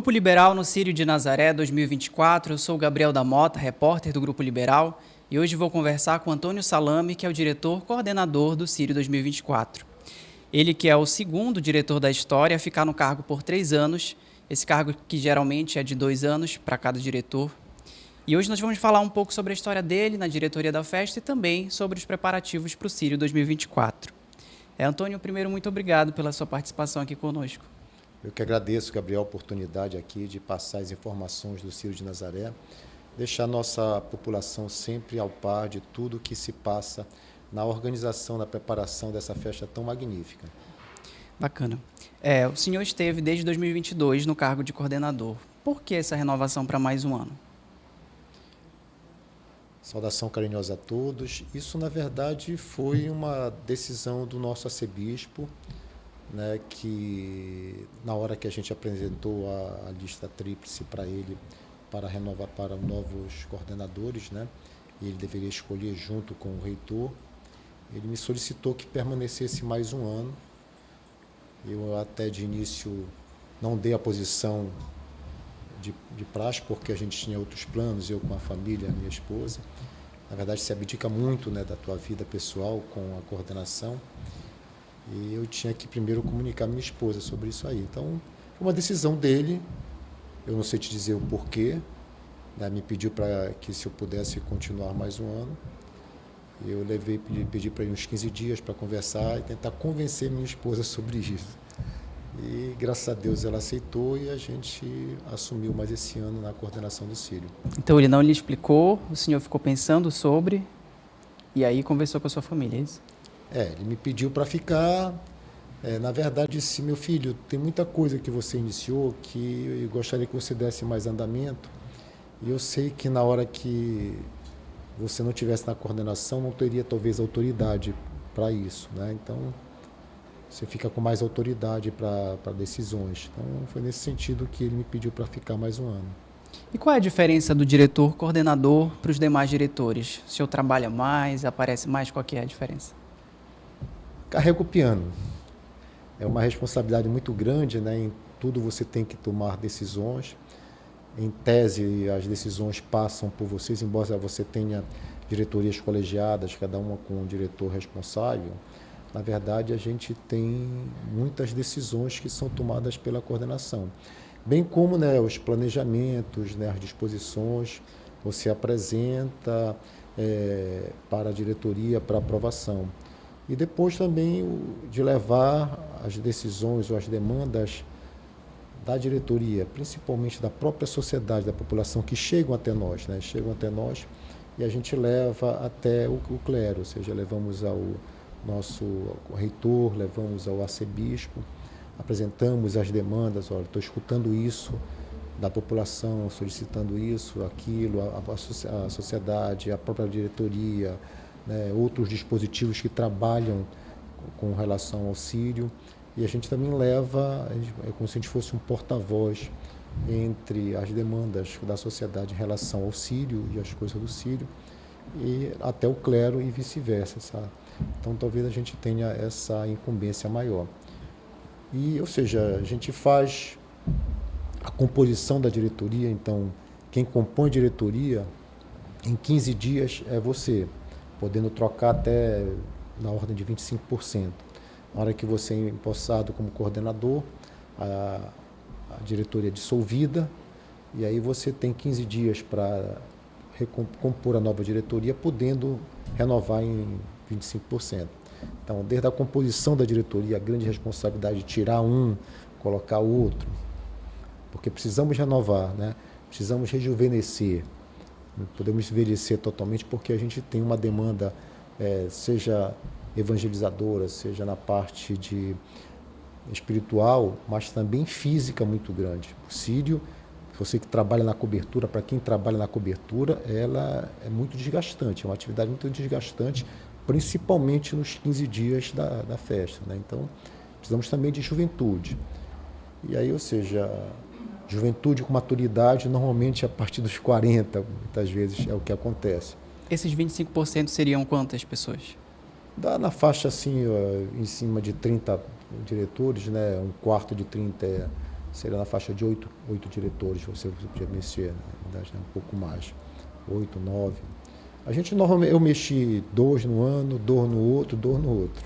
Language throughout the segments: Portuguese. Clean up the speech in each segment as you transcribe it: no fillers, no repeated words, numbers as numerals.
Grupo Liberal no Círio de Nazaré 2024. Eu sou o Gabriel da Mota, repórter do Grupo Liberal, e hoje vou conversar com Antônio Salame, que é o diretor coordenador do Círio 2024. Ele que é o segundo diretor da história a ficar no cargo por 3 anos, esse cargo que geralmente é de 2 anos para cada diretor. E hoje nós vamos falar um pouco sobre a história dele na diretoria da festa e também sobre os preparativos para o Círio 2024. Antônio, primeiro, muito obrigado pela sua participação aqui conosco. Eu que agradeço, Gabriel, a oportunidade aqui de passar as informações do Círio de Nazaré, deixar a nossa população sempre ao par de tudo que se passa na organização, na preparação dessa festa tão magnífica. Bacana. O senhor esteve desde 2022 no cargo de coordenador. Por que essa renovação para mais um ano? Saudação carinhosa a todos. Isso, na verdade, foi uma decisão do nosso arcebispo, né, que na hora que a gente apresentou a lista tríplice para ele, para renovar para novos coordenadores, né, e ele deveria escolher junto com o reitor, ele me solicitou que permanecesse mais um ano. Eu até de início não dei a posição de praxe, porque a gente tinha outros planos, eu com a família, a minha esposa. Na verdade, se abdica muito, né, da tua vida pessoal com a coordenação. E eu tinha que primeiro comunicar a minha esposa sobre isso aí. Então, foi uma decisão dele, eu não sei te dizer o porquê, né, me pediu para que se eu pudesse continuar mais um ano. Eu pedi para ele uns 15 dias para conversar e tentar convencer minha esposa sobre isso. E, graças a Deus, ela aceitou e a gente assumiu mais esse ano na coordenação do Círio. Então, ele não lhe explicou, o senhor ficou pensando sobre, e aí conversou com a sua família, é isso? Ele me pediu para ficar. Na verdade, disse: meu filho, tem muita coisa que você iniciou que eu gostaria que você desse mais andamento. E eu sei que na hora que você não estivesse na coordenação, não teria talvez autoridade para isso, né? Então, você fica com mais autoridade para decisões. Então, foi nesse sentido que ele me pediu para ficar mais um ano. E qual é a diferença do diretor coordenador para os demais diretores? O senhor trabalha mais, aparece mais? Qual que é a diferença? Carrego o piano. É uma responsabilidade muito grande, né? Em tudo você tem que tomar decisões. Em tese, as decisões passam por vocês, embora você tenha diretorias colegiadas, cada uma com um diretor responsável. Na verdade, a gente tem muitas decisões que são tomadas pela coordenação. Bem como, né, os planejamentos, né, as disposições, você apresenta para a diretoria para aprovação. E depois também de levar as decisões ou as demandas da diretoria, principalmente da própria sociedade, da população, que chegam até nós, né? Chegam até nós e a gente leva até o clero, ou seja, levamos ao nosso reitor, levamos ao arcebispo, apresentamos as demandas: olha, estou escutando isso da população, solicitando isso, aquilo, a sociedade, a própria diretoria, né, outros dispositivos que trabalham com relação ao Círio, e a gente também leva, é como se a gente fosse um porta-voz entre as demandas da sociedade em relação ao Círio e as coisas do Círio, e até o clero e vice-versa, sabe? Então talvez a gente tenha essa incumbência maior. E, ou seja, a gente faz a composição da diretoria. Então quem compõe a diretoria em 15 dias é você, podendo trocar até na ordem de 25%. Na hora que você é empossado como coordenador, a diretoria é dissolvida, e aí você tem 15 dias para compor a nova diretoria, podendo renovar em 25%. Então, desde a composição da diretoria, a grande responsabilidade de tirar um, colocar outro, porque precisamos renovar, né? Precisamos rejuvenescer. Não podemos envelhecer totalmente, porque a gente tem uma demanda, seja evangelizadora, seja na parte de espiritual, mas também física muito grande. O Círio, você que trabalha na cobertura, para quem trabalha na cobertura, ela é muito desgastante, é uma atividade muito desgastante, principalmente nos 15 dias da festa, né? Então, precisamos também de juventude. E aí, ou seja, juventude com maturidade, normalmente a partir dos 40, muitas vezes é o que acontece. Esses 25% seriam quantas pessoas? Dá na faixa assim, em cima de 30 diretores, né? Um quarto de 30 seria na faixa de oito diretores, você podia mexer, na verdade, né? Um pouco mais, 8, 9. A gente normalmente, eu mexi 2 no ano, 2 no outro, 2 no outro.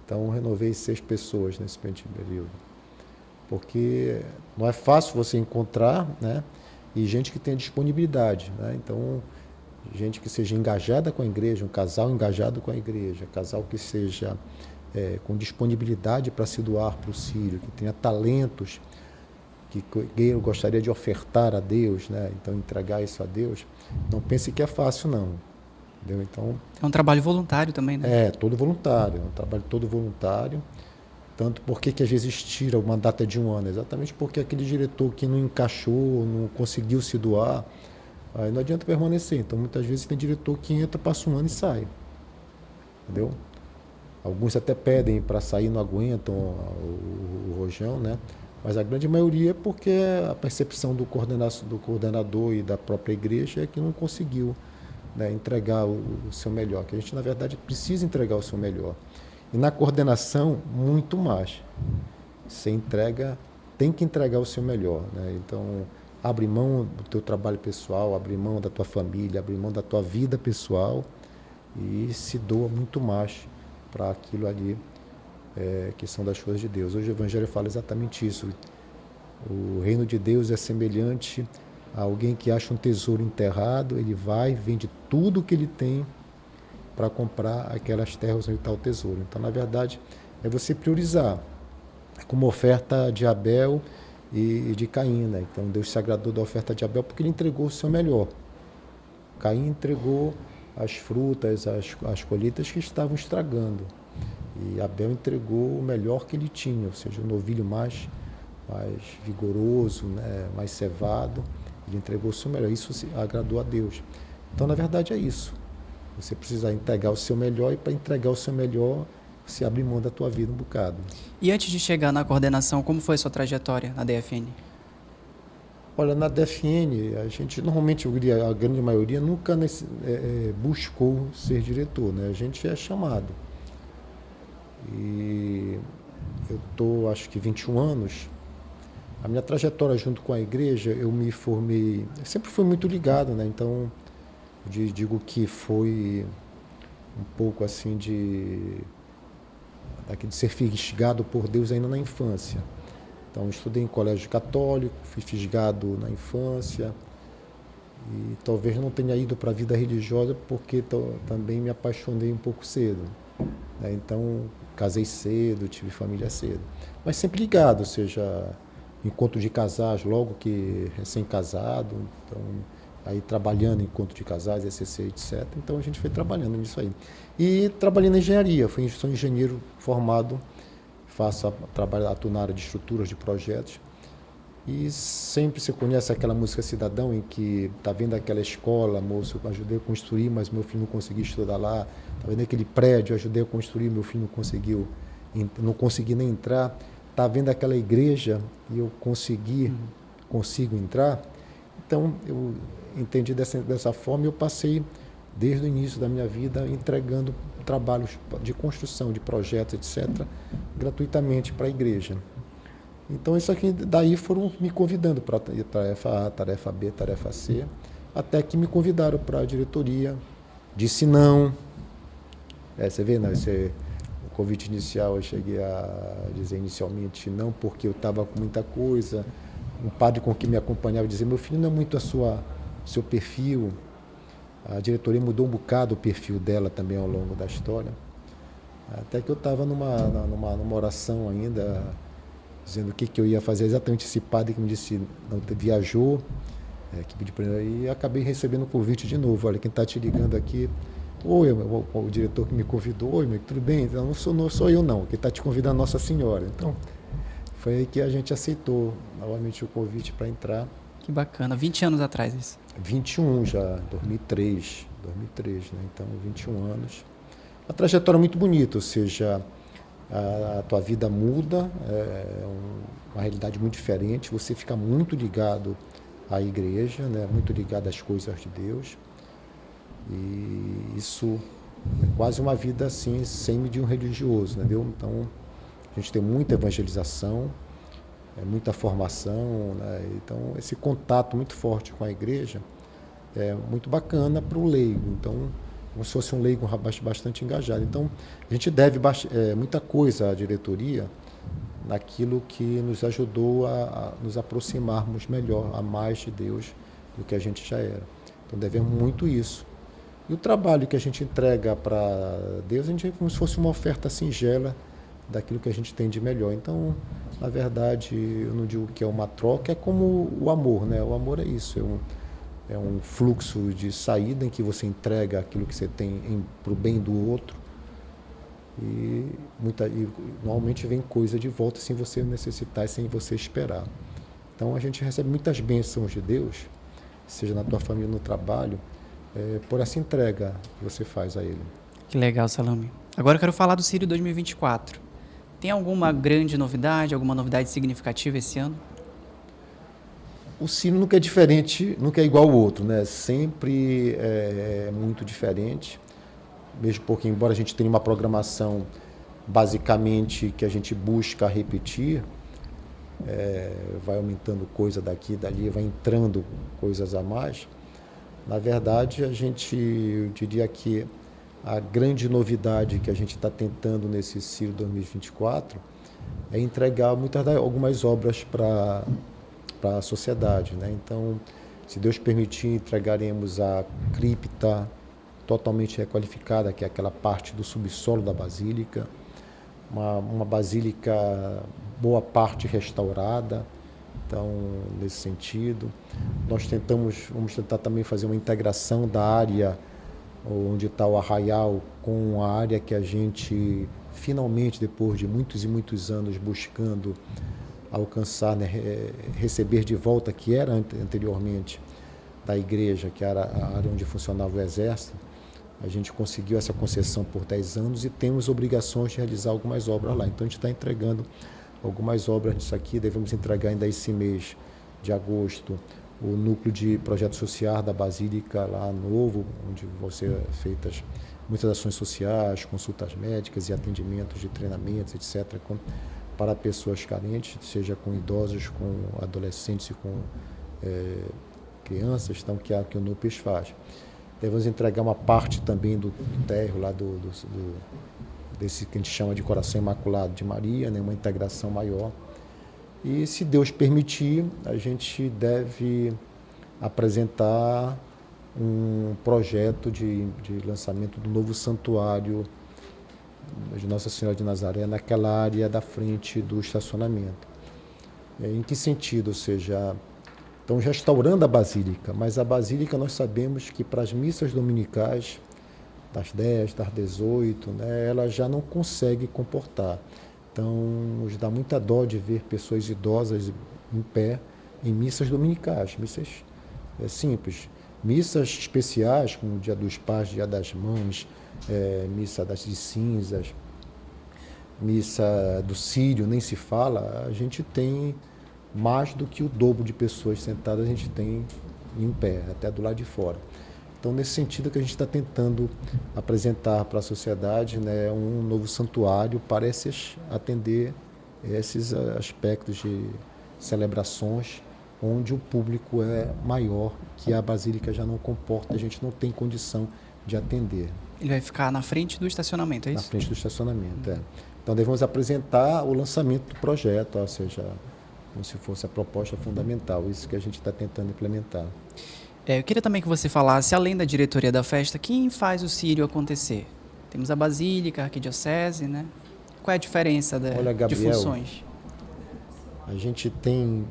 Então, renovei 6 pessoas nesse período. Porque não é fácil você encontrar, né? E gente que tenha disponibilidade, né? Então, gente que seja engajada com a igreja, um casal engajado com a igreja, casal que seja com disponibilidade para se doar para o Sírio, que tenha talentos que eu gostaria de ofertar a Deus, né? Então entregar isso a Deus. Não pense que é fácil, não. Entendeu? Então, é um trabalho voluntário também, né? todo voluntário, um trabalho todo voluntário. Tanto porque que às vezes tira uma data de um ano, exatamente porque aquele diretor que não encaixou, não conseguiu se doar, aí não adianta permanecer. Então, muitas vezes tem diretor que entra, passa um ano e sai. Entendeu? Alguns até pedem para sair, não aguentam o rojão, né? Mas a grande maioria é porque a percepção do coordenador e da própria igreja é que não conseguiu, né, entregar o seu melhor. Que a gente, na verdade, precisa entregar o seu melhor. E na coordenação, muito mais. Você tem que entregar o seu melhor, né? Então, abre mão do teu trabalho pessoal, abre mão da tua família, abre mão da tua vida pessoal e se doa muito mais para aquilo ali que são das coisas de Deus. Hoje o Evangelho fala exatamente isso. O reino de Deus é semelhante a alguém que acha um tesouro enterrado, ele vai, vende tudo o que ele tem para comprar aquelas terras onde está o tesouro. Então, na verdade, é você priorizar. É como a oferta de Abel e de Caim, né? Então, Deus se agradou da oferta de Abel porque ele entregou o seu melhor. Caim entregou as frutas, as colheitas que estavam estragando. E Abel entregou o melhor que ele tinha, ou seja, o novilho mais vigoroso, né? Mais cevado. Ele entregou o seu melhor. Isso agradou a Deus. Então, na verdade, é isso. Você precisa entregar o seu melhor, e para entregar o seu melhor, você abre mão da tua vida um bocado. E antes de chegar na coordenação, como foi a sua trajetória na DFN? Olha, na DFN, a gente normalmente, eu diria, a grande maioria nunca buscou ser diretor, né? A gente é chamado. E eu estou, acho que 21 anos. A minha trajetória junto com a igreja, eu me formei, eu sempre fui muito ligado, né? Então, eu digo que foi um pouco assim de ser fisgado por Deus ainda na infância. Então, eu estudei em colégio católico, fui fisgado na infância e talvez não tenha ido para a vida religiosa porque também me apaixonei um pouco cedo, né? Então, casei cedo, tive família cedo. Mas sempre ligado, ou seja, encontro de casais, logo que recém-casado, então, aí trabalhando em encontro de casais, ECC, etc. Então, a gente foi trabalhando nisso aí. E trabalhei na engenharia, sou engenheiro formado, atuo na área de estruturas de projetos. E sempre você conhece aquela música Cidadão, em que está vendo aquela escola, moço, eu ajudei a construir, mas meu filho não conseguiu estudar lá. Está vendo aquele prédio, eu ajudei a construir, meu filho não consegui nem entrar. Está vendo aquela igreja e eu consigo entrar. Então, eu entendi dessa forma e eu passei, desde o início da minha vida, entregando trabalhos de construção, de projetos, etc., gratuitamente para a igreja. Então, isso aqui, daí foram me convidando para a tarefa A, tarefa B, tarefa C, até que me convidaram para a diretoria. Disse não. Você vê, né? O convite inicial, eu cheguei a dizer inicialmente não, porque eu estava com muita coisa. Um padre com quem me acompanhava dizia, meu filho, não é muito seu perfil. A diretoria mudou um bocado o perfil dela também ao longo da história. Até que eu estava numa oração ainda, dizendo o que eu ia fazer. Exatamente esse padre que me disse, não, viajou, e acabei recebendo o convite de novo. Olha, quem está te ligando aqui, o diretor que me convidou, oi, tudo bem? Então, não sou eu não, quem está te convidando é Nossa Senhora. Então, foi aí que a gente aceitou novamente o convite para entrar. Que bacana, 20 anos atrás isso. 21 já, 2003, né? Então 21 anos. Uma trajetória muito bonita, ou seja, a tua vida muda, uma realidade muito diferente, você fica muito ligado à igreja, né? Muito ligado às coisas de Deus. E isso é quase uma vida assim, sem medir um religioso, entendeu? Então, a gente tem muita evangelização, muita formação, né? Então, esse contato muito forte com a igreja é muito bacana para o leigo. Então, como se fosse um leigo bastante engajado. Então, a gente deve muita coisa à diretoria naquilo que nos ajudou a nos aproximarmos melhor, a mais de Deus do que a gente já era. Então, devemos muito isso. E o trabalho que a gente entrega para Deus, a gente é como se fosse uma oferta singela daquilo que a gente tem de melhor. Então, na verdade, eu não digo que é uma troca, é como o amor, né? O amor é isso, é um fluxo de saída em que você entrega aquilo que você tem para o bem do outro e normalmente vem coisa de volta sem você necessitar e sem você esperar. Então, a gente recebe muitas bênçãos de Deus, seja na tua família, no trabalho, por essa entrega que você faz a Ele. Que legal, Salame. Agora eu quero falar do Sírio 2024. Tem alguma grande novidade, alguma novidade significativa esse ano? O Sírio nunca é diferente, nunca é igual ao outro, né? Sempre é muito diferente, mesmo porque, embora a gente tenha uma programação basicamente que a gente busca repetir, vai aumentando coisa daqui e dali, vai entrando coisas a mais. Na verdade, eu diria que a grande novidade que a gente está tentando nesse Sírio 2024 é entregar algumas obras para a sociedade, né? Então, se Deus permitir, entregaremos a cripta totalmente requalificada, que é aquela parte do subsolo da basílica, uma basílica boa parte restaurada. Então, nesse sentido, vamos tentar também fazer uma integração da área onde está o arraial com a área que a gente finalmente, depois de muitos e muitos anos buscando alcançar, né, receber de volta, que era anteriormente da igreja, que era a área onde funcionava o exército. A gente conseguiu essa concessão por 10 anos e temos obrigações de realizar algumas obras lá. Então, a gente está entregando algumas obras disso aqui. Devemos entregar ainda esse mês de agosto o núcleo de projeto social da Basílica lá novo, onde vão ser feitas muitas ações sociais, consultas médicas e atendimentos de treinamentos, etc., para pessoas carentes, seja com idosos, com adolescentes e com crianças, então, que o NUPES faz. Devemos entregar uma parte também do térreo lá desse que a gente chama de Coração Imaculado de Maria, né, uma integração maior. E, se Deus permitir, a gente deve apresentar um projeto de lançamento do novo santuário de Nossa Senhora de Nazaré, naquela área da frente do estacionamento. Em que sentido? Ou seja, estão restaurando a Basílica, mas a Basílica nós sabemos que para as missas dominicais, das 10, das 18, né, ela já não consegue comportar. Então, nos dá muita dó de ver pessoas idosas em pé em missas dominicais, missas simples. Missas especiais, como o Dia dos Pais, Dia das Mães, missa de cinzas, missa do Sírio, nem se fala, a gente tem mais do que o dobro de pessoas sentadas, a gente tem em pé, até do lado de fora. Então, nesse sentido que a gente está tentando apresentar para a sociedade, né, um novo santuário para atender esses aspectos de celebrações onde o público é maior, que a Basílica já não comporta, a gente não tem condição de atender. Ele vai ficar na frente do estacionamento, é isso? Na frente do estacionamento, Então, devemos apresentar o lançamento do projeto, ou seja, como se fosse a proposta fundamental, isso que a gente está tentando implementar. Eu queria também que você falasse, além da diretoria da festa, quem faz o Sírio acontecer? Temos a Basílica, a Arquidiocese, né? Qual é a diferença de funções? A gente tem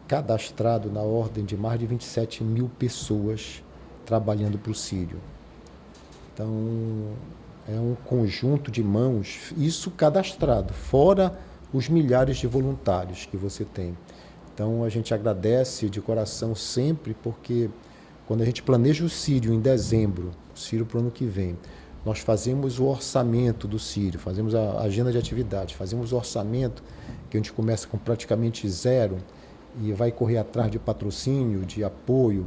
cadastrado na ordem de mais de 27 mil pessoas trabalhando para o Sírio. Então, é um conjunto de mãos, isso cadastrado, fora os milhares de voluntários que você tem. Então, a gente agradece de coração sempre, porque quando a gente planeja o Sírio em dezembro, o Sírio para o ano que vem, nós fazemos o orçamento do Sírio, fazemos a agenda de atividades, fazemos o orçamento, que a gente começa com praticamente zero e vai correr atrás de patrocínio, de apoio,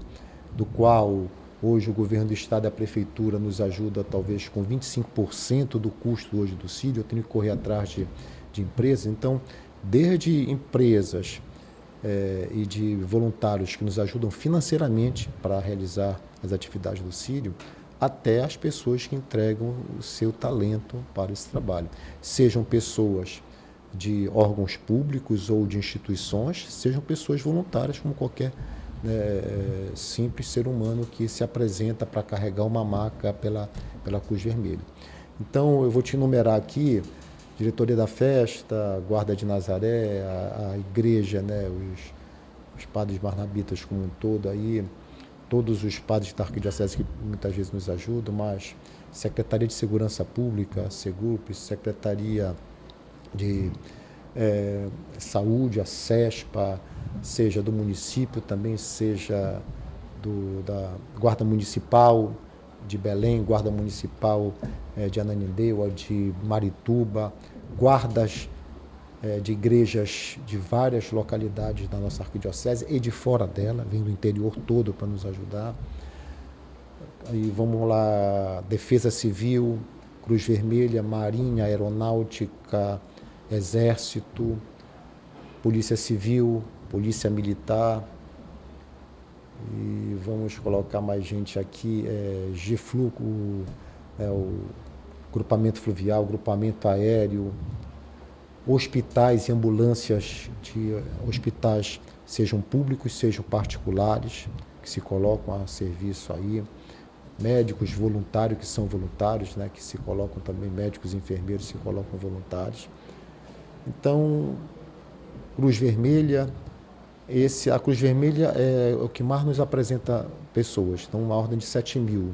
do qual hoje o governo do estado e a prefeitura nos ajuda talvez com 25% do custo hoje do Sírio. Eu tenho que correr atrás de empresas. Então, desde empresas e de voluntários que nos ajudam financeiramente para realizar as atividades do Sírio, até as pessoas que entregam o seu talento para esse trabalho. Sejam pessoas de órgãos públicos ou de instituições, sejam pessoas voluntárias, como qualquer simples ser humano que se apresenta para carregar uma maca pela Cruz Vermelha. Então, eu vou te enumerar aqui: diretoria da festa, guarda de Nazaré, a igreja, né, os padres marnabitas como um todo, aí, todos os padres da arquidiocese que muitas vezes nos ajudam, mas Secretaria de Segurança Pública, Segup, Secretaria de Saúde, a SESPA, seja do município também, seja da Guarda Municipal de Belém, Guarda Municipal de Ananindeua, de Marituba, guardas de igrejas de várias localidades da nossa arquidiocese e de fora dela, vem do interior todo para nos ajudar. Aí vamos lá: Defesa Civil, Cruz Vermelha, Marinha, Aeronáutica, Exército, Polícia Civil, Polícia Militar, e vamos colocar mais gente aqui: GFLU, o Grupamento Fluvial, Grupamento Aéreo, hospitais e ambulâncias de hospitais, sejam públicos, sejam particulares, que se colocam a serviço aí, médicos voluntários, que são voluntários, né, que se colocam também, médicos e enfermeiros se colocam voluntários. Então, Cruz Vermelha, a Cruz Vermelha é o que mais nos apresenta pessoas, então uma ordem de 7.000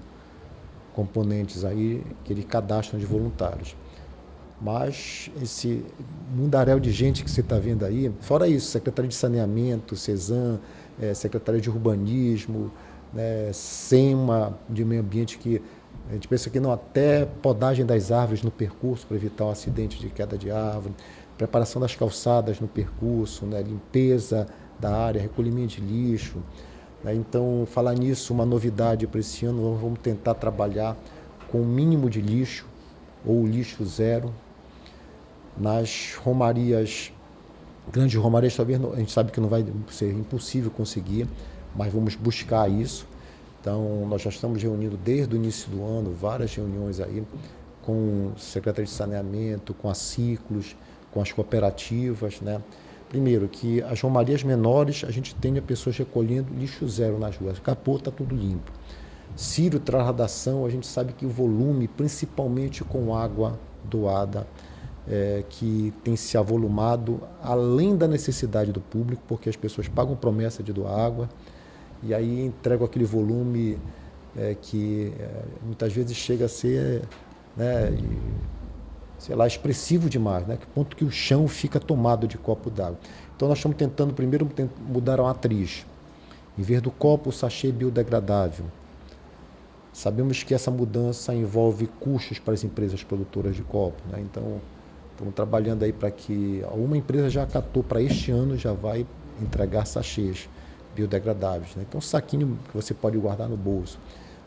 componentes aí que ele cadastra de voluntários. Mas esse mundaréu de gente que você está vendo aí, fora isso, Secretaria de Saneamento, CESAM, Secretaria de Urbanismo, SEMA, de Meio Ambiente, que a gente pensa que não, até podagem das árvores no percurso para evitar um acidente de queda de árvore, preparação das calçadas no percurso, limpeza da área, recolhimento de lixo. Então, falar nisso, uma novidade para esse ano: nós vamos tentar trabalhar com o mínimo de lixo, ou lixo zero. Nas romarias, grandes romarias, talvez a gente sabe que não vai ser impossível conseguir, mas vamos buscar isso. Então, nós já estamos reunindo desde o início do ano várias reuniões aí com o secretário de Saneamento, com a Ciclos, com as cooperativas, né? Primeiro, que as romarias menores a gente tenha pessoas recolhendo lixo zero nas ruas. Capô, está tudo limpo. Sírio traz radação, a gente sabe que o volume, principalmente com água doada, que tem se avolumado além da necessidade do público, porque as pessoas pagam promessa de doar água e aí entregam aquele volume que muitas vezes chega a ser, sei lá, expressivo demais, que ponto que o chão fica tomado de copo d'água. Então nós estamos tentando primeiro mudar a matriz. Em vez do copo, o sachê biodegradável. Sabemos que essa mudança envolve custos para as empresas produtoras de copo, Então, estamos trabalhando aí para que uma empresa já acatou para este ano, já vai entregar sachês biodegradáveis, Então, um saquinho que você pode guardar no bolso.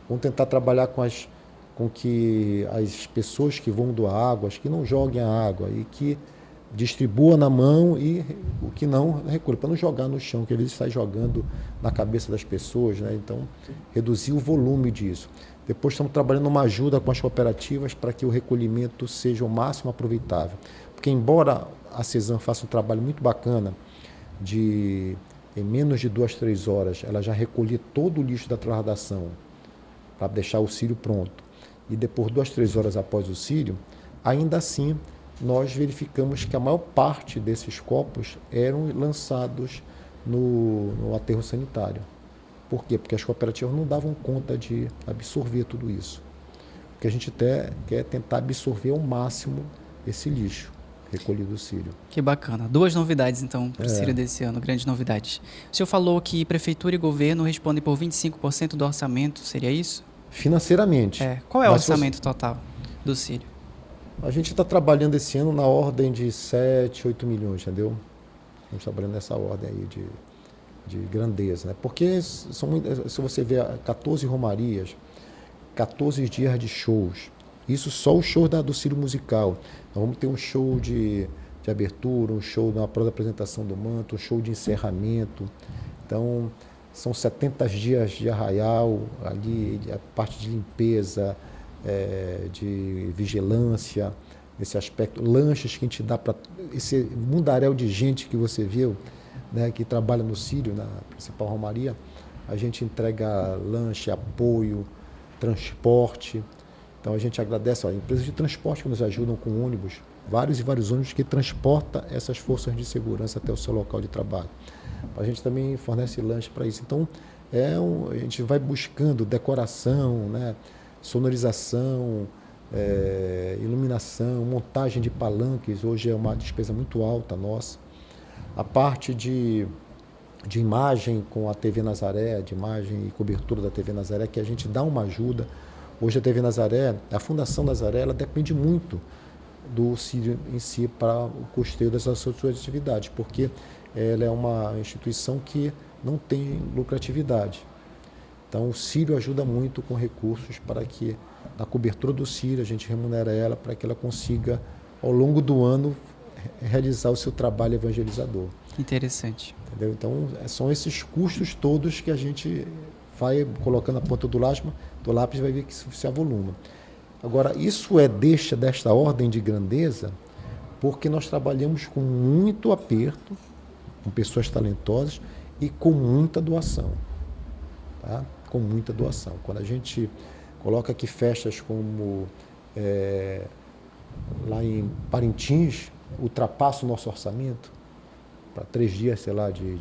Vamos tentar trabalhar com que as pessoas que vão doar água, que não joguem a água e que distribua na mão, e o que não, recolha, para não jogar no chão, que às vezes está jogando na cabeça das pessoas, Então, reduzir o volume disso. Depois estamos trabalhando uma ajuda com as cooperativas para que o recolhimento seja o máximo aproveitável. Porque embora a CESAM faça um trabalho muito bacana de, em menos de 2, 3 horas, ela já recolher todo o lixo da transladação para deixar o Sírio pronto, e depois 2, 3 horas após o Sírio, ainda assim nós verificamos que a maior parte desses copos eram lançados no aterro sanitário. Por quê? Porque as cooperativas não davam conta de absorver tudo isso. Porque a gente até quer tentar absorver ao máximo esse lixo recolhido do Sírio. Que bacana. 2 novidades, então, para o Sírio desse ano, grandes novidades. O senhor falou que prefeitura e governo respondem por 25% do orçamento, seria isso? Financeiramente. Qual é o orçamento total do Sírio? A gente está trabalhando esse ano na ordem de 7, 8 milhões, entendeu? Estamos trabalhando nessa ordem aí de grandeza, Porque se você vê 14 romarias, 14 dias de shows, isso só o show do Sírio Musical. Nós vamos ter um show de de abertura, um show na própria apresentação do manto, um show de encerramento. Então, são 70 dias de arraial, ali a parte de limpeza, de vigilância, nesse aspecto, lanches que a gente dá para esse mundaréu de gente que você viu, né, que trabalha no Círio, na principal romaria. A gente entrega lanche, apoio, transporte. Então a gente agradece, empresas de transporte que nos ajudam com ônibus, vários e vários ônibus que transportam essas forças de segurança até o seu local de trabalho. A gente também fornece lanche para isso. Então a gente vai buscando decoração, né, sonorização, iluminação, montagem de palanques. Hoje é uma despesa muito alta nossa. A parte de imagem com a TV Nazaré, de imagem e cobertura da TV Nazaré, que a gente dá uma ajuda. Hoje a TV Nazaré, a Fundação Nazaré, ela depende muito do Círio em si para o custeio dessas suas atividades, porque ela é uma instituição que não tem lucratividade. Então o Círio ajuda muito com recursos para que, na cobertura do Círio, a gente remunera ela para que ela consiga, ao longo do ano, realizar o seu trabalho evangelizador. Interessante. Entendeu? Então, são esses custos todos que a gente vai colocando a ponta do lápis, vai ver que isso se avoluma. Agora, isso deixa desta ordem de grandeza porque nós trabalhamos com muito aperto, com pessoas talentosas e com muita doação. Tá? Com muita doação. Quando a gente coloca aqui festas como lá em Parintins, ultrapassa o nosso orçamento para 3 dias, sei lá, de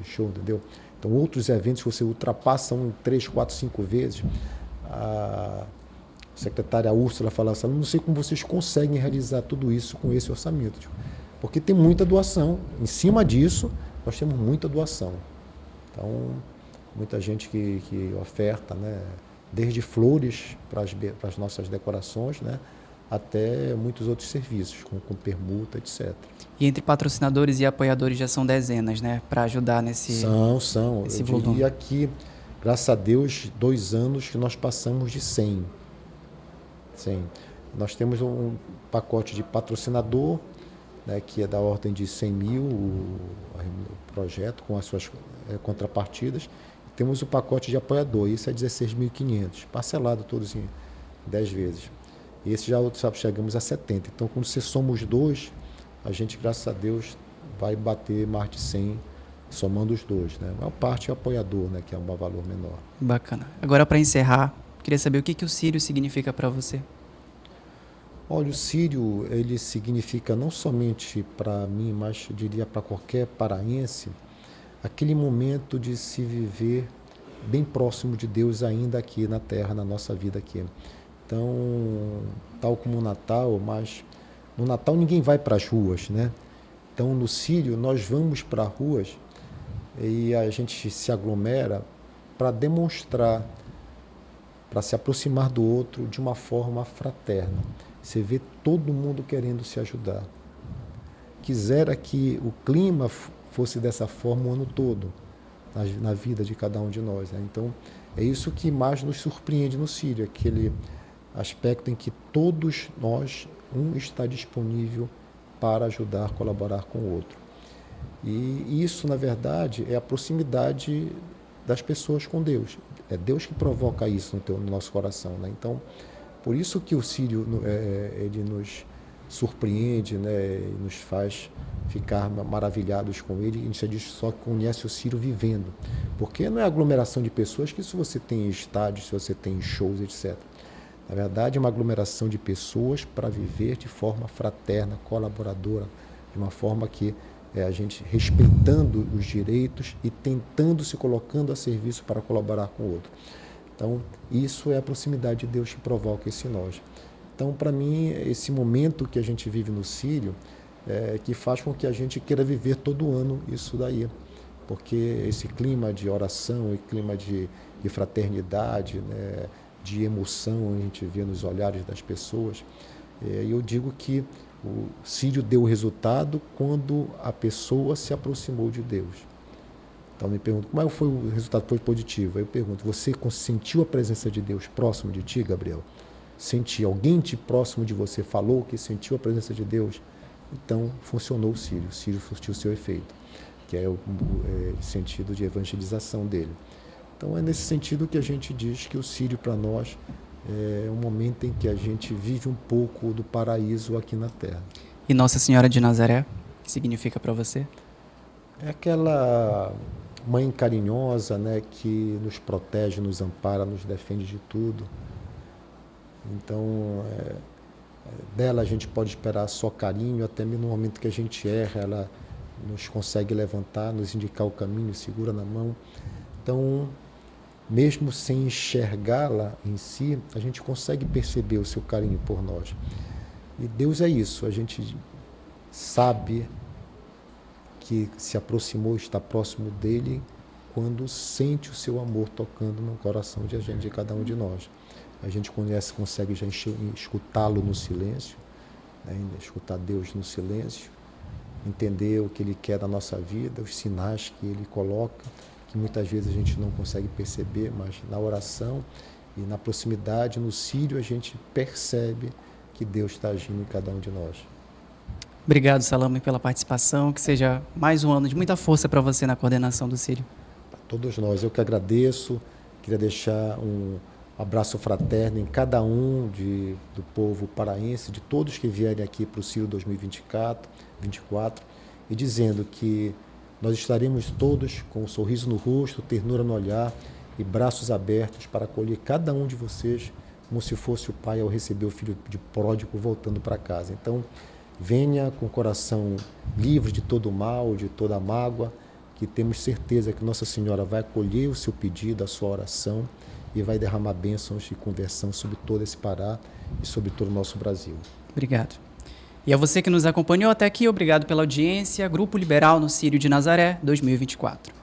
show, entendeu? Então, outros eventos que você ultrapassa 3, 4, 5 vezes. A secretária Úrsula fala assim, não sei como vocês conseguem realizar tudo isso com esse orçamento. Porque tem muita doação. Em cima disso, nós temos muita doação. Então, muita gente que oferta, né? Desde flores para as nossas decorações, né? Até muitos outros serviços, com permuta, etc. E entre patrocinadores e apoiadores já são dezenas, né? Para ajudar nesse São. Esse Eu volume. diria que, graças a Deus, 2 anos que nós passamos de 100. Nós temos um pacote de patrocinador, né, que é da ordem de 100 mil, o projeto, com as suas contrapartidas. Temos o pacote de apoiador, isso é 16.500, parcelado todos em 10 vezes. E esse já chegamos a 70. Então, quando você soma os dois, a gente, graças a Deus, vai bater mais de 100, somando os dois. Né? A maior parte é apoiador, né, que é um valor menor. Bacana. Agora, para encerrar, queria saber o que o Círio significa para você. Olha, o Círio, ele significa não somente para mim, mas eu diria para qualquer paraense, aquele momento de se viver bem próximo de Deus ainda aqui na Terra, na nossa vida aqui. Então, tal como o Natal, mas no Natal ninguém vai para as ruas, né? Então, no Círio, nós vamos para as ruas e a gente se aglomera para demonstrar, para se aproximar do outro de uma forma fraterna. Você vê todo mundo querendo se ajudar. Quisera que o clima fosse dessa forma o ano todo, na vida de cada um de nós. Né? Então, é isso que mais nos surpreende no Círio, aquele aspecto em que todos nós, um está disponível para ajudar, colaborar com o outro. E isso, na verdade, é a proximidade das pessoas com Deus. É Deus que provoca isso no nosso coração. Né? Então, por isso que o Círio ele nos surpreende, né? E nos faz ficar maravilhados com ele. A gente só conhece o Círio vivendo. Porque não é aglomeração de pessoas, que se você tem estádios, se você tem shows, etc. Na verdade, é uma aglomeração de pessoas para viver de forma fraterna, colaboradora, de uma forma que a gente respeitando os direitos e tentando se colocando a serviço para colaborar com o outro. Então, isso é a proximidade de Deus que provoca isso em nós. Então, para mim, esse momento que a gente vive no Círio, que faz com que a gente queira viver todo ano isso daí. Porque esse clima de oração e clima de fraternidade, né, de emoção, a gente vê nos olhares das pessoas. E eu digo que o Círio deu o resultado quando a pessoa se aproximou de Deus. Então me pergunto, como foi o resultado? Foi positivo? Aí eu pergunto, você sentiu a presença de Deus próximo de ti, Gabriel? Sentiu? Alguém próximo de você falou que sentiu a presença de Deus? Então, funcionou o Sírio surtiu seu efeito, que é o sentido de evangelização dele. Então, é nesse sentido que a gente diz que o Sírio, para nós, é um momento em que a gente vive um pouco do paraíso aqui na Terra. E Nossa Senhora de Nazaré, o que significa para você? É aquela mãe carinhosa, né, que nos protege, nos ampara, nos defende de tudo. Então, dela a gente pode esperar só carinho, até mesmo no momento que a gente erra, ela nos consegue levantar, nos indicar o caminho, segura na mão. Então, mesmo sem enxergá-la em si, a gente consegue perceber o seu carinho por nós. E Deus é isso, a gente sabe que se aproximou, está próximo dele, quando sente o seu amor tocando no coração de cada um de nós. A gente consegue já escutá-lo no silêncio, né? Escutar Deus no silêncio, entender o que Ele quer da nossa vida, os sinais que Ele coloca, que muitas vezes a gente não consegue perceber, mas na oração e na proximidade, no Sírio, a gente percebe que Deus está agindo em cada um de nós. Obrigado, Salame, pela participação. Que seja mais um ano de muita força para você na coordenação do Sírio. Para todos nós, eu que agradeço. Queria deixar um abraço fraterno em cada um do povo paraense, de todos que vierem aqui para o Sírio 2024, e dizendo que nós estaremos todos com um sorriso no rosto, ternura no olhar e braços abertos para acolher cada um de vocês como se fosse o pai ao receber o filho de pródigo voltando para casa. Então, venha com o coração livre de todo o mal, de toda a mágoa, que temos certeza que Nossa Senhora vai acolher o seu pedido, a sua oração e vai derramar bênçãos de conversão sobre todo esse Pará e sobre todo o nosso Brasil. Obrigado. E a você que nos acompanhou até aqui, obrigado pela audiência. Grupo Liberal no Sírio de Nazaré 2024.